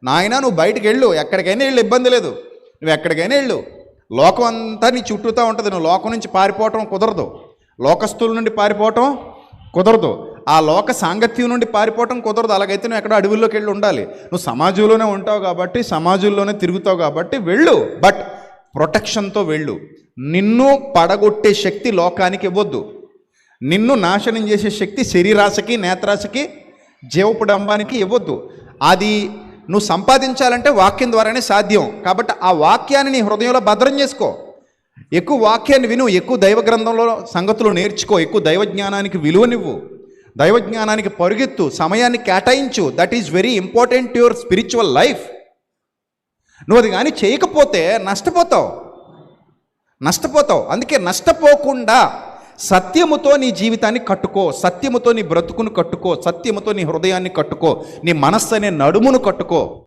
నాయనా నువ్వు బయటికి వెళ్ళు, ఎక్కడికైనా వెళ్ళు, ఇబ్బంది లేదు, నువ్వు ఎక్కడికైనా వెళ్ళు, లోకం అంతా నీ చుట్టూతా ఉంటుంది, నువ్వు లోకం నుంచి పారిపోవటం కుదరదు, లోకస్తుల నుండి పారిపోవటం కుదరదు, ఆ లోక సాంగత్యం నుండి పారిపోవటం కుదరదు. అలాగైతే నువ్వు ఎక్కడో అడవుల్లోకి వెళ్ళి ఉండాలి. నువ్వు సమాజంలోనే ఉంటావు కాబట్టి, సమాజంలోనే తిరుగుతావు కాబట్టి వెళ్ళు, బట్ ప్రొటెక్షన్తో వెళ్ళు. నిన్ను పడగొట్టే శక్తి లోకానికి ఇవ్వద్దు. నిన్ను నాశనం చేసే శక్తి శరీరాశకి, నేత్రాశకి, జీవపుడంబానికి ఇవ్వద్దు. అది నువ్వు సంపాదించాలంటే వాక్యం ద్వారానే సాధ్యం. కాబట్టి ఆ వాక్యాన్ని నీ హృదయంలో భద్రం చేసుకో. ఎక్కువ వాక్యాన్ని విను, ఎక్కువ దైవ గ్రంథంలో సంగతులు నేర్చుకో, ఎక్కువ దైవజ్ఞానానికి విలువనివ్వు, దైవజ్ఞానానికి పరుగెత్తు, సమయాన్ని కేటాయించు. That is very important to your spiritual life. నువ్వు అది కానీ చేయకపోతే నష్టపోతావు. అందుకే నష్టపోకుండా సత్యముతో నీ జీవితాన్ని కట్టుకో, సత్యముతో నీ బ్రతుకును కట్టుకో, సత్యముతో నీ హృదయాన్ని కట్టుకో, నీ మనస్సు అనే నడుమును కట్టుకో.